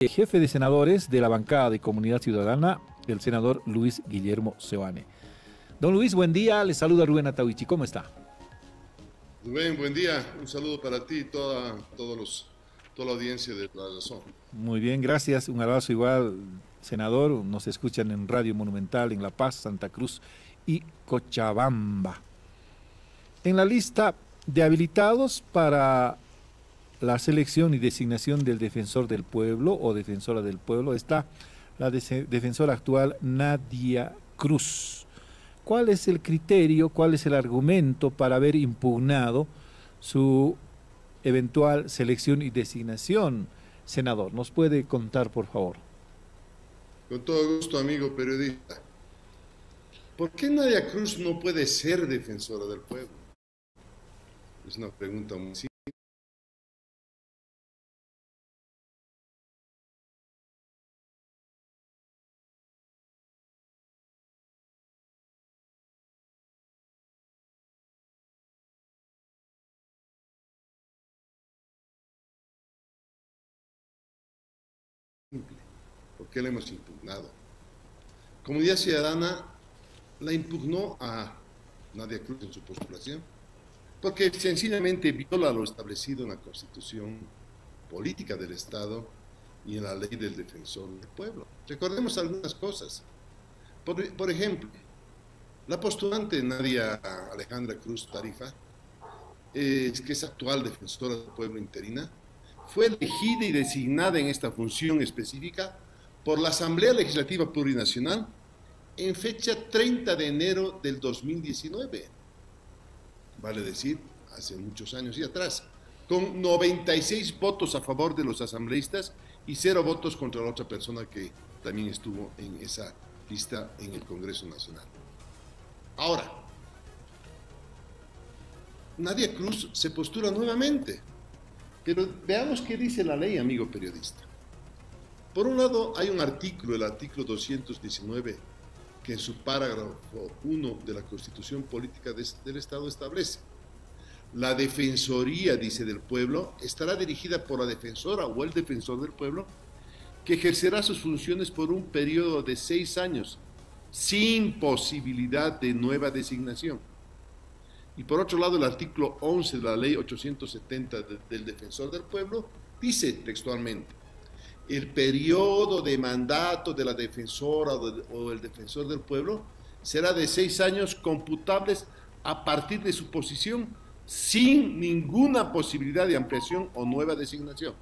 Jefe de senadores de la bancada de Comunidad Ciudadana, el senador Luis Guillermo Seoane. Don Luis, buen día, le saluda Rubén Atahuichi, ¿cómo está? Rubén, buen día, un saludo para ti y toda la audiencia de La Razón. Muy bien, gracias, un abrazo igual, senador, nos escuchan en Radio Monumental, en La Paz, Santa Cruz y Cochabamba. En la lista de habilitados para la selección y designación del defensor del pueblo o defensora del pueblo está la defensora actual Nadia Cruz. ¿Cuál es el criterio, cuál es el argumento para haber impugnado su eventual selección y designación, senador? ¿Nos puede contar, por favor? Con todo gusto, amigo periodista. ¿Por qué Nadia Cruz no puede ser defensora del pueblo? Es una pregunta muy simple. ¿Por qué la hemos impugnado? Comunidad Ciudadana la impugnó a Nadia Cruz en su postulación porque sencillamente viola lo establecido en la Constitución Política del Estado y en la Ley del Defensor del Pueblo. Recordemos algunas cosas. Por ejemplo, la postulante Nadia Alejandra Cruz Tarifa, que es actual defensora del pueblo interina, fue elegida y designada en esta función específica por la Asamblea Legislativa Plurinacional en fecha 30 de enero del 2019, vale decir, hace muchos años y atrás, con 96 votos a favor de los asambleístas y 0 votos contra la otra persona que también estuvo en esa lista en el Congreso Nacional. Ahora, Nadia Cruz se postula nuevamente, pero veamos qué dice la ley, amigo periodista. Por un lado, hay un artículo, el artículo 219, que en su parágrafo 1 de la Constitución Política del Estado establece: la Defensoría, dice, del pueblo, estará dirigida por la defensora o el defensor del pueblo, que ejercerá sus funciones por un periodo de 6 años, sin posibilidad de nueva designación. Y por otro lado, el artículo 11 de la Ley 870 del Defensor del Pueblo dice textualmente: el periodo de mandato de la defensora o el defensor del pueblo será de 6 años computables a partir de su posición, sin ninguna posibilidad de ampliación o nueva designación.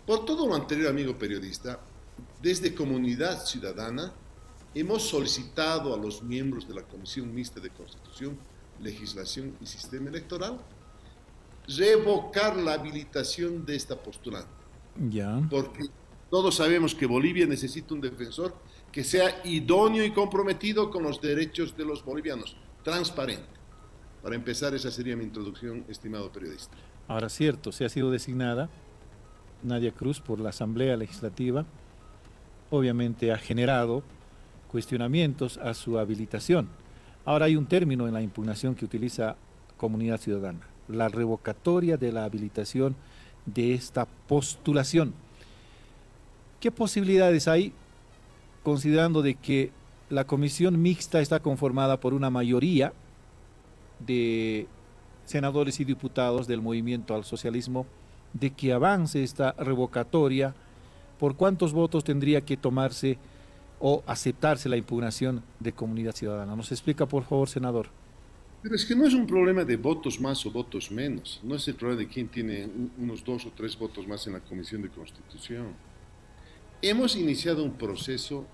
Por todo lo anterior, amigo periodista, desde Comunidad Ciudadana hemos solicitado a los miembros de la Comisión Mixta de Constitución, Legislación y Sistema Electoral revocar la habilitación de esta postulante. Ya. Porque todos sabemos que Bolivia necesita un defensor que sea idóneo y comprometido con los derechos de los bolivianos, transparente. Para empezar, esa sería mi introducción, estimado periodista. Ahora, cierto, se ha sido designada Nadia Cruz por la Asamblea Legislativa, obviamente ha generado cuestionamientos a su habilitación. Ahora hay un término en la impugnación que utiliza Comunidad Ciudadana: la revocatoria de la habilitación de esta postulación. ¿Qué posibilidades hay, considerando de que la comisión mixta está conformada por una mayoría de senadores y diputados del Movimiento al Socialismo, de que avance esta revocatoria? ¿Por cuántos votos tendría que tomarse o aceptarse la impugnación de Comunidad Ciudadana? ¿Nos explica, por favor, senador? Pero es que no es un problema de votos más o votos menos, no es el problema de quién tiene unos 2 o 3 votos más en la Comisión de Constitución. Hemos iniciado un proceso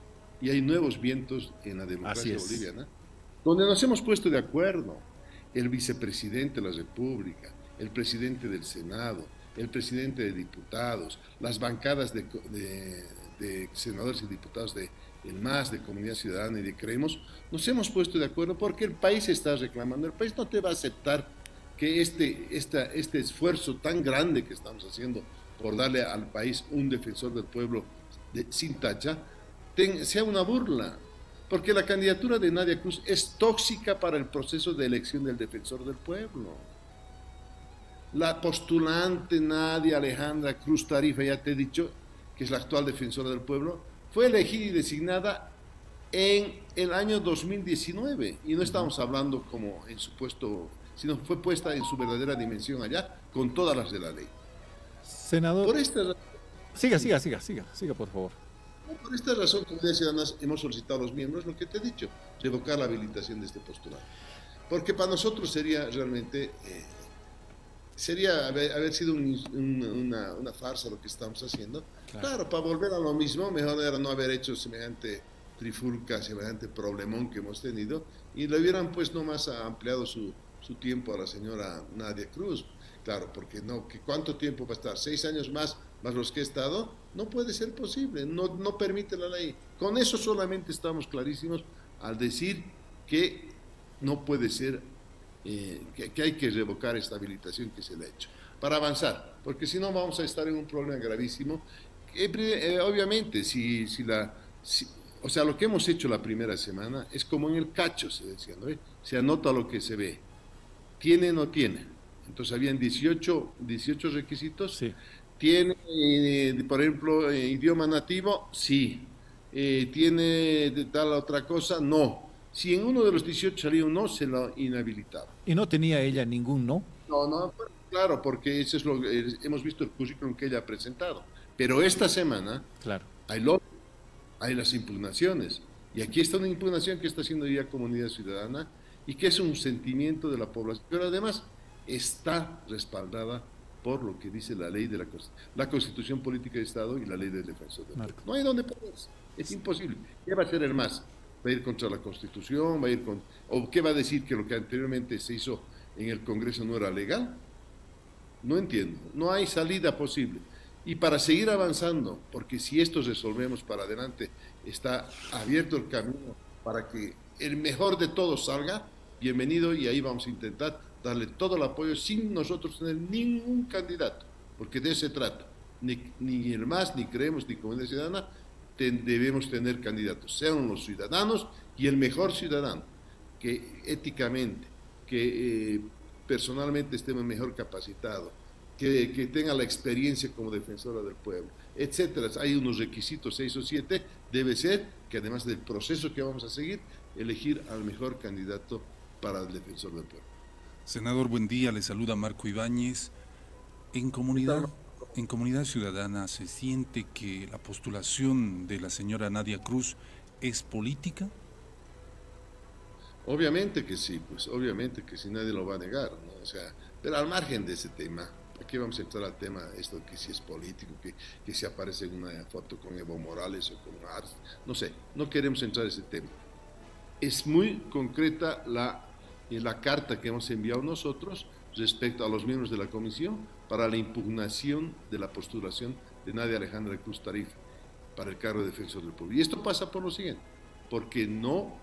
y hay nuevos vientos en la democracia boliviana, donde nos hemos puesto de acuerdo. El vicepresidente de la República, el presidente del Senado, el presidente de diputados, las bancadas de senadores y diputados de el MAS, de Comunidad Ciudadana y de Creemos, nos hemos puesto de acuerdo porque el país está reclamando. El país no te va a aceptar que este esfuerzo tan grande que estamos haciendo por darle al país un defensor del pueblo sin tacha, sea una burla. Porque la candidatura de Nadia Cruz es tóxica para el proceso de elección del defensor del pueblo. La postulante Nadia Alejandra Cruz Tarifa, ya te he dicho, que es la actual defensora del pueblo, fue elegida y designada en el año 2019, y no estamos hablando como en su puesto, sino fue puesta en su verdadera dimensión allá, con todas las de la ley. Senador, Por esta, siga, por favor. por esta razón, Comunidad Ciudadana, hemos solicitado a los miembros lo que te he dicho, revocar la habilitación de este postulado. Porque para nosotros sería realmente, sería haber sido una farsa lo que estamos haciendo. Claro, para volver a lo mismo, mejor era no haber hecho semejante trifulca, semejante problemón que hemos tenido, y le hubieran pues nomás ampliado su tiempo a la señora Nadia Cruz. Claro, porque no, que ¿cuánto tiempo va a estar? 6 años más los que he estado, no puede ser posible, no permite la ley. Con eso solamente estamos clarísimos al decir que no puede ser, que hay que revocar esta habilitación que se le ha hecho, para avanzar, porque si no vamos a estar en un problema gravísimo. Obviamente, o sea, lo que hemos hecho la primera semana es como en el cacho, se decía, ¿no? Se anota lo que se ve, tiene o no tiene. Entonces habían 18 requisitos. Sí. Tiene, por ejemplo, idioma nativo, sí. Tiene de tal otra cosa, no. Si en uno de los 18 salía un no, se lo inhabilitaba. ¿Y no tenía ella ningún no? No, claro, porque eso es hemos visto el currículum que ella ha presentado. Pero esta semana Claro. hay las impugnaciones. Y aquí está una impugnación que está haciendo ya Comunidad Ciudadana y que es un sentimiento de la población. Pero además está respaldada por lo que dice la ley de la Constitución Política de Estado y la ley del Defensor del Pueblo. No hay donde ponerse. Es imposible. ¿Qué va a hacer el MAS? ¿Va a ir contra la Constitución? ¿O qué va a decir que lo que anteriormente se hizo en el Congreso no era legal? No entiendo. No hay salida posible. Y para seguir avanzando, porque si esto resolvemos para adelante, está abierto el camino para que el mejor de todos salga, bienvenido, y ahí vamos a intentar darle todo el apoyo sin nosotros tener ningún candidato, porque de eso se trata. Ni el MAS, ni creemos, ni Comunidad Ciudadana debemos tener candidatos, sean los ciudadanos y el mejor ciudadano, que éticamente, que personalmente esté mejor capacitado, que tenga la experiencia como defensora del pueblo, etcétera. Hay unos requisitos, 6 o 7, debe ser que además del proceso que vamos a seguir, elegir al mejor candidato para el defensor del pueblo. Senador, buen día, le saluda Marco Ibáñez. En Comunidad Ciudadana, ¿se siente que la postulación de la señora Nadia Cruz es política? Obviamente que sí, pues obviamente que sí, nadie lo va a negar, ¿no? O sea, pero al margen de ese tema, aquí vamos a entrar al tema esto que si es político, que si aparece en una foto con Evo Morales o con Ars, no sé, no queremos entrar a ese tema. Es muy concreta la carta que hemos enviado nosotros respecto a los miembros de la comisión para la impugnación de la postulación de Nadia Alejandra Cruz Tarifa para el cargo de defensor del pueblo. Y esto pasa por lo siguiente, porque no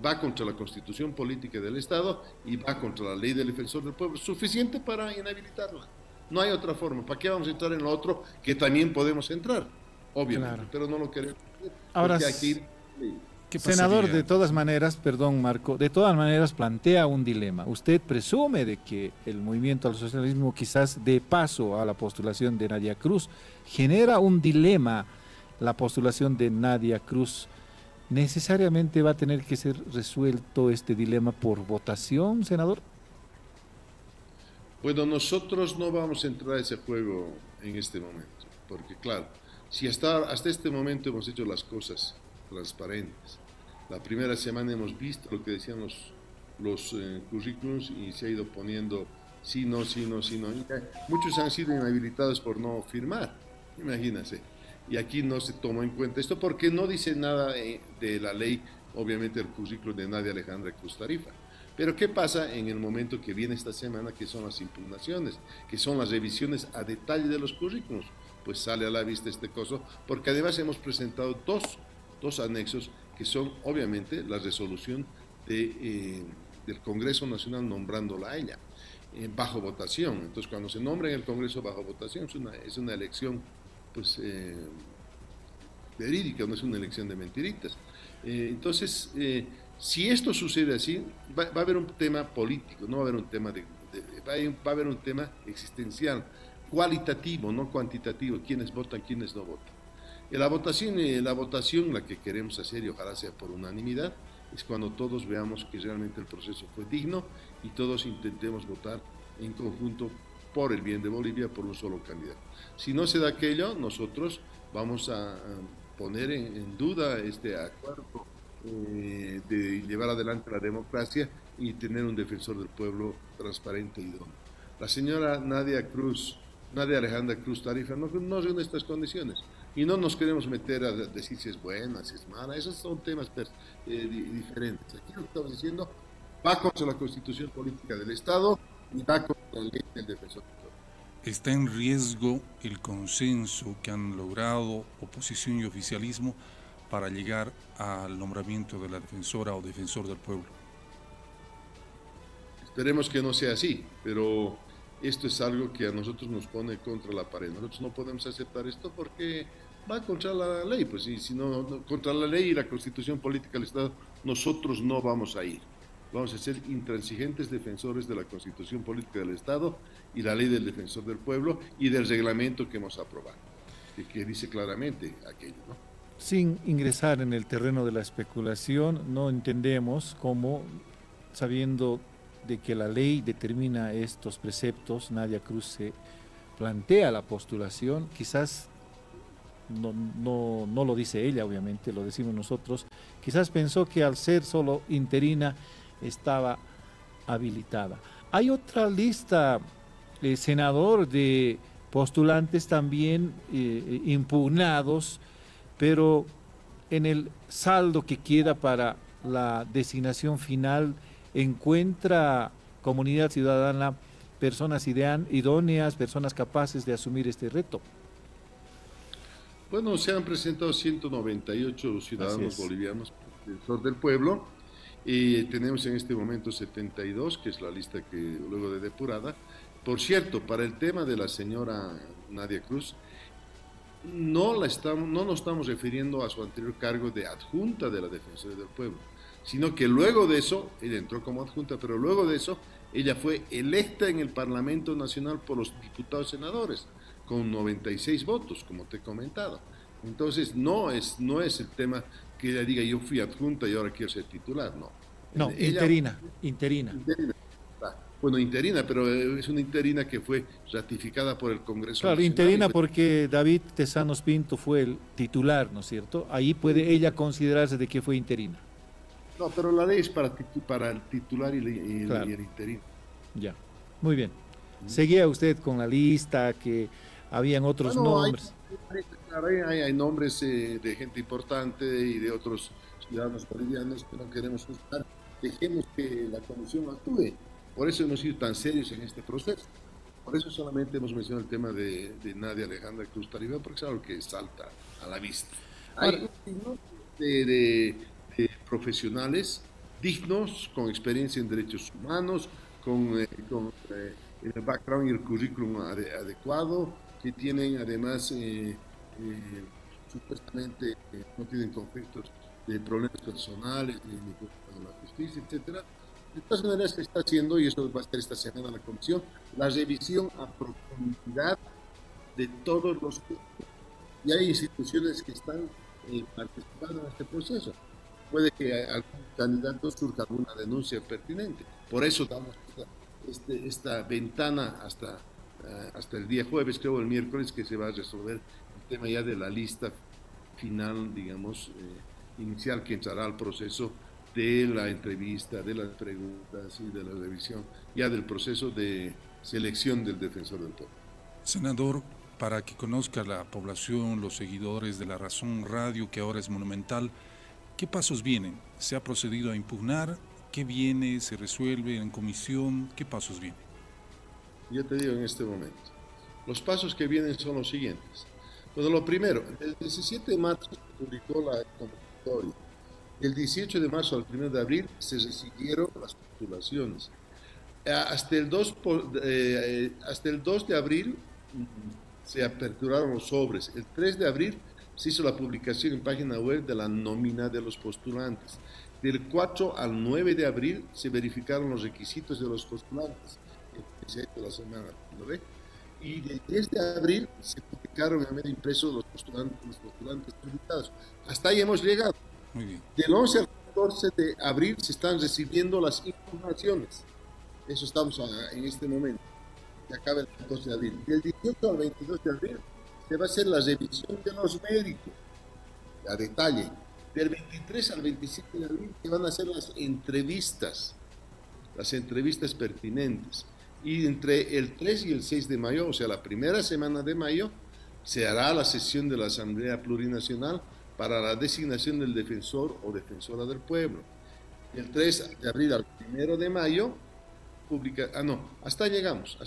va contra la Constitución Política del Estado y va contra la ley del defensor del pueblo, suficiente para inhabilitarla. No hay otra forma. ¿Para qué vamos a entrar en lo otro que también podemos entrar? Obviamente, claro, pero no lo queremos. Ahora, aquí senador, de todas maneras, perdón Marco, de todas maneras plantea un dilema. Usted presume de que el movimiento al socialismo quizás dé paso a la postulación de Nadia Cruz. Genera un dilema la postulación de Nadia Cruz. ¿Necesariamente va a tener que ser resuelto este dilema por votación, senador? Bueno, nosotros no vamos a entrar a ese juego en este momento, porque claro, si hasta este momento hemos hecho las cosas transparentes, la primera semana hemos visto lo que decían los currículums y se ha ido poniendo sí, no, sí, no, sí, no. Muchos han sido inhabilitados por no firmar, imagínense. Y aquí no se tomó en cuenta esto porque no dice nada de la ley, obviamente el currículum de Nadia Alejandra Cruz Tarifa. Pero ¿qué pasa en el momento que viene esta semana, que son las impugnaciones, que son las revisiones a detalle de los currículums? Pues sale a la vista este coso, porque además hemos presentado dos anexos que son obviamente la resolución del Congreso Nacional nombrándola a ella, bajo votación. Entonces cuando se nombra en el Congreso bajo votación es una elección pues verídica, no es una elección de mentiritas. Entonces, si esto sucede así, va a haber un tema político, no va a haber un tema va a haber un tema existencial, cualitativo, no cuantitativo, quiénes votan, quiénes no votan. La votación, la que queremos hacer, y ojalá sea por unanimidad, es cuando todos veamos que realmente el proceso fue digno y todos intentemos votar en conjunto por el bien de Bolivia, por un solo candidato. Si no se da aquello, nosotros vamos a poner en duda este acuerdo de llevar adelante la democracia y tener un defensor del pueblo transparente y idóneo. La señora Nadia Alejandra Cruz Tarifa no reúne estas condiciones y no nos queremos meter a decir si es buena, si es mala, esos son temas diferentes. Aquí lo que estamos diciendo va contra la Constitución Política del Estado y va contra la ley del defensor del pueblo. ¿Está en riesgo el consenso que han logrado oposición y oficialismo para llegar al nombramiento de la defensora o defensor del pueblo? Esperemos que no sea así, pero esto es algo que a nosotros nos pone contra la pared. Nosotros no podemos aceptar esto porque va contra la ley, pues, y si no, contra la ley y la Constitución Política del Estado, nosotros no vamos a ir. Vamos a ser intransigentes defensores de la Constitución Política del Estado y la ley del defensor del pueblo y del reglamento que hemos aprobado, que dice claramente aquello, ¿no? Sin ingresar en el terreno de la especulación, no entendemos cómo, sabiendo de que la ley determina estos preceptos, Nadia Cruz se plantea la postulación, quizás no lo dice ella, obviamente, lo decimos nosotros, quizás pensó que al ser solo interina estaba habilitada. Hay otra lista, senador, de postulantes también impugnados, pero en el saldo que queda para la designación final encuentra comunidad ciudadana personas idóneas, personas capaces de asumir este reto. Bueno, se han presentado 198 ciudadanos bolivianos defensor del pueblo y tenemos en este momento 72, que es la lista que luego de depurada. Por cierto, para el tema de la señora Nadia Cruz, no nos estamos refiriendo a su anterior cargo de adjunta de la Defensoría del Pueblo, sino que luego de eso, ella entró como adjunta, pero luego de eso, ella fue electa en el Parlamento Nacional por los diputados senadores, con 96 votos, como te he comentado. Entonces, no es el tema que ella diga, yo fui adjunta y ahora quiero ser titular, no. No, ella, interina. Bueno, interina, pero es una interina que fue ratificada por el Congreso Claro, Nacional. interina porque David Tezanos Pinto fue el titular, ¿no es cierto? Ahí puede ella considerarse de que fue interina. No, pero la ley es para el titular y el interino. Ya, muy bien. Seguía usted con la lista, que habían otros nombres. Hay nombres de gente importante y de otros ciudadanos bolivianos que no queremos juzgar. Dejemos que la comisión actúe. Por eso hemos sido tan serios en este proceso. Por eso solamente hemos mencionado el tema de Nadia Alejandra Cruz Tarifa, porque es algo que salta a la vista. Hay de profesionales dignos, con experiencia en derechos humanos, con el background y el currículum adecuado, que tienen además, supuestamente, no tienen conflictos de problemas personales, ni con la justicia, etcétera. De todas maneras, se está haciendo, y eso va a estar esta semana en la comisión, la revisión a profundidad de todos los casos. Y hay instituciones que están participando en este proceso. Puede que algún candidato surja alguna denuncia pertinente. Por eso damos esta ventana hasta el día jueves, creo, el miércoles, que se va a resolver el tema ya de la lista final, digamos, inicial, que entrará al proceso de la entrevista, de las preguntas y de la revisión, ya del proceso de selección del defensor del pueblo. Senador, para que conozca la población, los seguidores de La Razón Radio, que ahora es Monumental, ¿qué pasos vienen? ¿Se ha procedido a impugnar? ¿Qué viene? ¿Se resuelve en comisión? ¿Qué pasos vienen? Yo te digo en este momento. Los pasos que vienen son los siguientes. Bueno, lo primero, el 17 de marzo se publicó la convocatoria. El 18 de marzo al 1 de abril se recibieron las postulaciones. Hasta el 2 de abril se aperturaron los sobres. El 3 de abril se hizo la publicación en página web de la nómina de los postulantes. Del 4 al 9 de abril se verificaron los requisitos de los postulantes. que se ha hecho la semana, ¿lo ve? Y del 10 de abril se publicaron en medio impreso los postulantes invitados. Hasta ahí hemos llegado. Muy bien. Del 11 al 14 de abril se están recibiendo las impugnaciones. Eso estamos en este momento. Que acaba el 14 de abril. Del 18 al 22 de abril se va a hacer la revisión de los méritos, a detalle. Del 23 al 27 de abril se van a hacer las entrevistas pertinentes. Y entre el 3 y el 6 de mayo, o sea, la primera semana de mayo, se hará la sesión de la Asamblea Plurinacional para la designación del defensor o defensora del pueblo. Del 3 de abril al 1 de mayo, hasta ahí llegamos.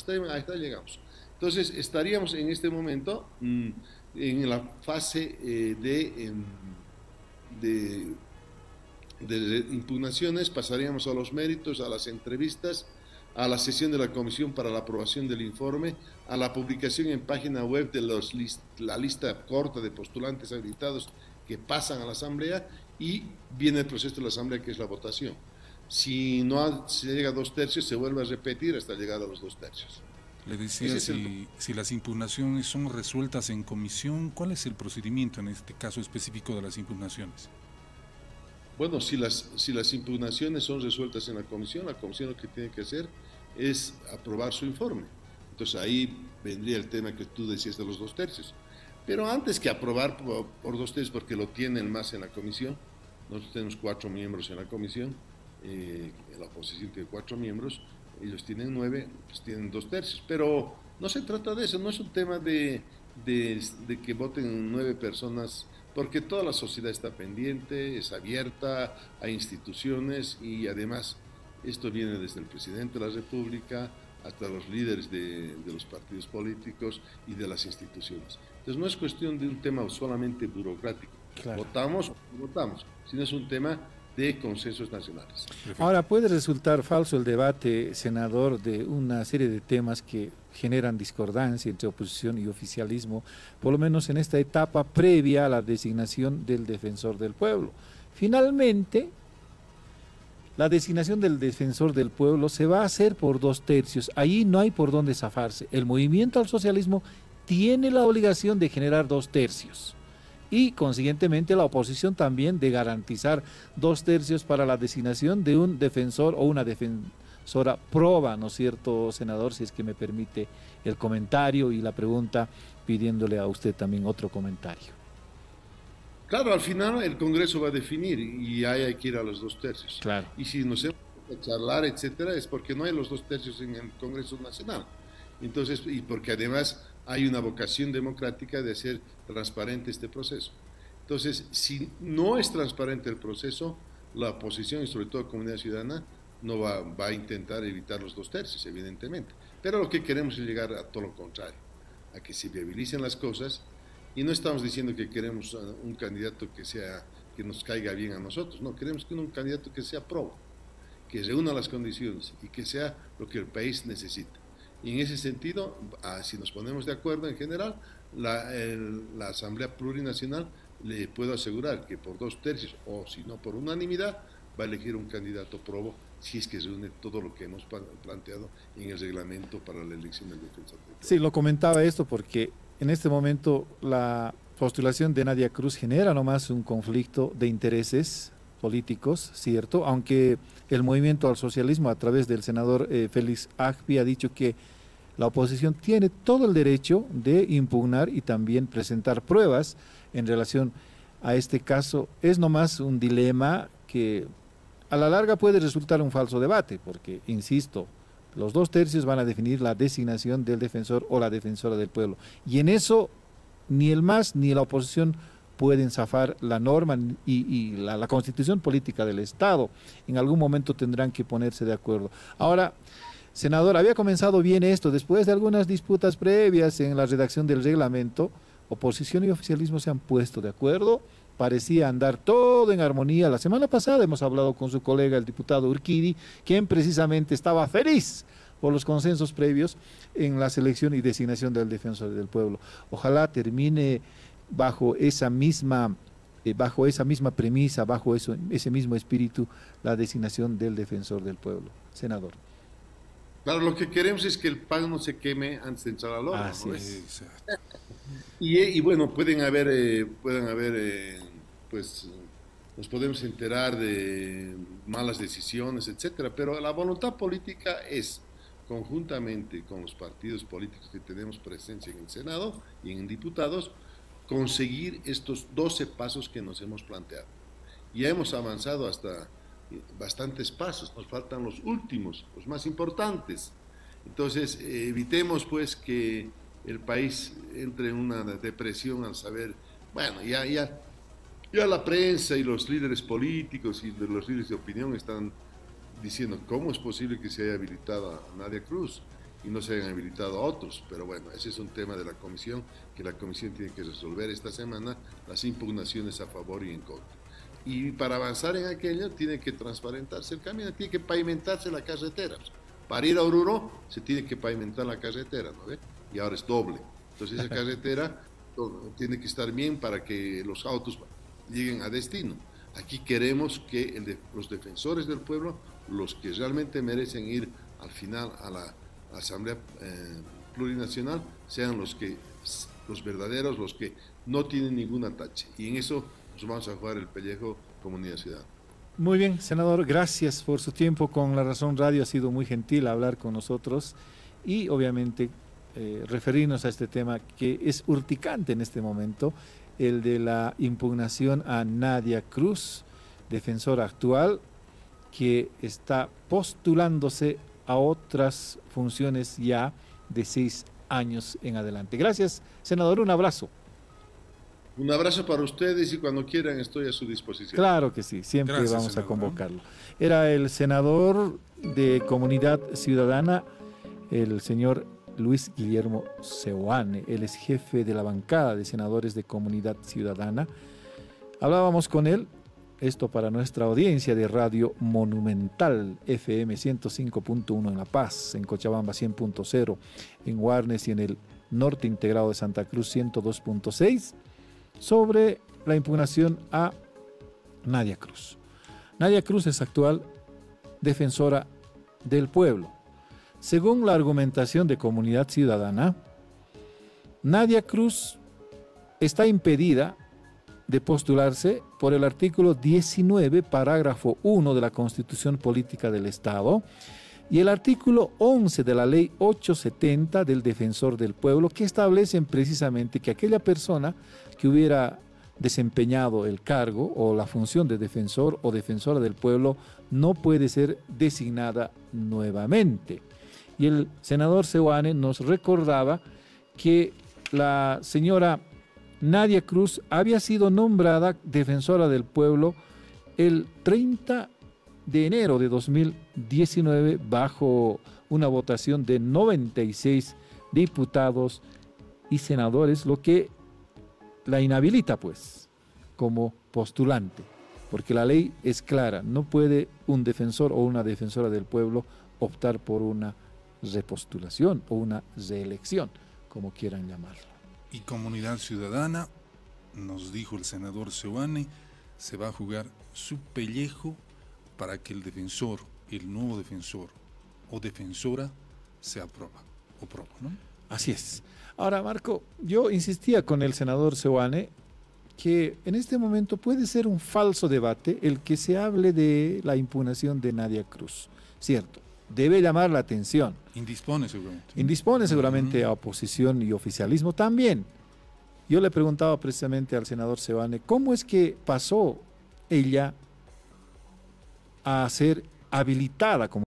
Entonces, estaríamos en este momento en la fase de impugnaciones, pasaríamos a los méritos, a las entrevistas, a la sesión de la comisión para la aprobación del informe, a la publicación en página web de la lista corta de postulantes habilitados que pasan a la asamblea, y viene el proceso de la asamblea, que es la votación. Si no se llega a 2/3, se vuelve a repetir hasta llegar a los 2/3. Le decía, si las impugnaciones son resueltas en comisión, ¿cuál es el procedimiento en este caso específico de las impugnaciones? Bueno, si las impugnaciones son resueltas en la comisión lo que tiene que hacer es aprobar su informe. Entonces ahí vendría el tema que tú decías de los 2/3. Pero antes que aprobar por 2/3, porque lo tienen más en la comisión, nosotros tenemos 4 miembros en la comisión, la oposición tiene 4 miembros, ellos tienen 9, pues tienen 2/3. Pero no se trata de eso, no es un tema de que voten 9 personas, porque toda la sociedad está pendiente, es abierta a instituciones, y además esto viene desde el presidente de la República hasta los líderes de los partidos políticos y de las instituciones. Entonces no es cuestión de un tema solamente burocrático, claro. Votamos, sino es un tema de consensos nacionales. Ahora, puede resultar falso el debate, senador, de una serie de temas que generan discordancia entre oposición y oficialismo, por lo menos en esta etapa previa a la designación del defensor del pueblo. Finalmente, la designación del defensor del pueblo se va a hacer por 2/3, ahí no hay por dónde zafarse. El movimiento al socialismo tiene la obligación de generar 2/3. Y consiguientemente la oposición también de garantizar 2/3 para la designación de un defensor o una defensora proba, ¿no es cierto, senador? Si es que me permite el comentario y la pregunta, pidiéndole a usted también otro comentario. Claro, al final el Congreso va a definir y ahí hay que ir a los 2/3. Claro. Y si nos hemos a charlar, etcétera, es porque no hay los 2/3 en el Congreso Nacional. Entonces, y porque además hay una vocación democrática de hacer transparente este proceso. Entonces, si no es transparente el proceso, la oposición y sobre todo la comunidad ciudadana no va a intentar evitar los 2/3, evidentemente. Pero lo que queremos es llegar a todo lo contrario, a que se viabilicen las cosas, y no estamos diciendo que queremos un candidato que nos caiga bien a nosotros, no, queremos que un candidato que sea pro, que reúna las condiciones y que sea lo que el país necesita. Y en ese sentido, si nos ponemos de acuerdo en general, la Asamblea Plurinacional, le puedo asegurar que por 2/3, o si no por unanimidad, va a elegir un candidato probo, si es que reúne todo lo que hemos planteado en el reglamento para la elección del defensor del pueblo. Sí, lo comentaba esto porque en este momento la postulación de Nadia Cruz genera nomás un conflicto de intereses políticos, ¿cierto? Aunque el movimiento al socialismo, a través del senador Félix Agpi, ha dicho que la oposición tiene todo el derecho de impugnar y también presentar pruebas en relación a este caso. Es nomás un dilema que a la larga puede resultar un falso debate, porque, insisto, los 2/3 van a definir la designación del defensor o la defensora del pueblo. Y en eso ni el MAS ni la oposición pueden zafar la norma y la constitución política del Estado. En algún momento tendrán que ponerse de acuerdo. Ahora, senador, había comenzado bien esto. Después de algunas disputas previas en la redacción del reglamento, oposición y oficialismo se han puesto de acuerdo. Parecía andar todo en armonía. La semana pasada hemos hablado con su colega, el diputado Urquidi, quien precisamente estaba feliz por los consensos previos en la selección y designación del defensor del pueblo. Ojalá termine bajo esa misma premisa, bajo ese mismo espíritu, la designación del defensor del pueblo. Senador. Claro, lo que queremos es que el pan no se queme antes de entrar al horno, Así ¿no? es. Y bueno, pues, nos podemos enterar de malas decisiones, etcétera, pero la voluntad política es, conjuntamente con los partidos políticos que tenemos presencia en el Senado y en diputados, conseguir estos 12 pasos que nos hemos planteado. Ya hemos avanzado hasta bastantes pasos, nos faltan los últimos, los más importantes. Entonces, evitemos pues que el país entre en una depresión al saber, bueno, ya la prensa y los líderes políticos y los líderes de opinión están diciendo cómo es posible que se haya habilitado a Nadia Cruz y no se hayan habilitado a otros, pero bueno, ese es un tema de la comisión, que la comisión tiene que resolver esta semana, las impugnaciones a favor y en contra. Y para avanzar en aquello tiene que transparentarse el camino, tiene que pavimentarse la carretera. Para ir a Oruro se tiene que pavimentar la carretera, ¿no ve? Y ahora es doble. Entonces esa carretera tiene que estar bien para que los autos lleguen a destino. Aquí queremos que los defensores del pueblo, los que realmente merecen ir al final a la Asamblea Plurinacional, sean los verdaderos, los que no tienen ningún atache. Y en eso nos vamos a jugar el pellejo Comunidad Ciudadana. Muy bien, senador, gracias por su tiempo con La Razón Radio. Ha sido muy gentil hablar con nosotros y obviamente referirnos a este tema que es urticante en este momento, el de la impugnación a Nadia Cruz, defensora actual, que está postulándose a otras funciones ya de 6 años en adelante. Gracias, senador, un abrazo. Un abrazo para ustedes y cuando quieran estoy a su disposición. Claro que sí, siempre Gracias, vamos senador. a convocarlo. Era el senador de Comunidad Ciudadana, el señor Luis Guillermo Seoane. Él es jefe de la bancada de senadores de Comunidad Ciudadana. Hablábamos con él, esto para nuestra audiencia de Radio Monumental, FM 105.1 en La Paz, en Cochabamba 100.0, en Guarnes y en el norte integrado de Santa Cruz 102.6, sobre la impugnación a Nadia Cruz. Nadia Cruz es actual defensora del pueblo. Según la argumentación de Comunidad Ciudadana, Nadia Cruz está impedida de postularse por el artículo 19, parágrafo 1 de la Constitución Política del Estado y el artículo 11 de la Ley 870 del Defensor del Pueblo, que establecen precisamente que aquella persona que hubiera desempeñado el cargo o la función de defensor o defensora del pueblo no puede ser designada nuevamente. Y el senador Seoane nos recordaba que la señora Nadia Cruz había sido nombrada defensora del pueblo el 30 de enero de 2019 bajo una votación de 96 diputados y senadores, lo que la inhabilita pues como postulante, porque la ley es clara, no puede un defensor o una defensora del pueblo optar por una repostulación o una reelección, como quieran llamarlo. Y Comunidad Ciudadana, nos dijo el senador Seoane, se va a jugar su pellejo para que el defensor, el nuevo defensor o defensora se aprueba o proba, ¿no? Así es. Ahora, Marco, yo insistía con el senador Seoane que en este momento puede ser un falso debate el que se hable de la impugnación de Nadia Cruz, ¿cierto? Debe llamar la atención. Indispone seguramente. Indispone seguramente a oposición y oficialismo también. Yo le preguntaba precisamente al senador Seoane cómo es que pasó ella a ser habilitada como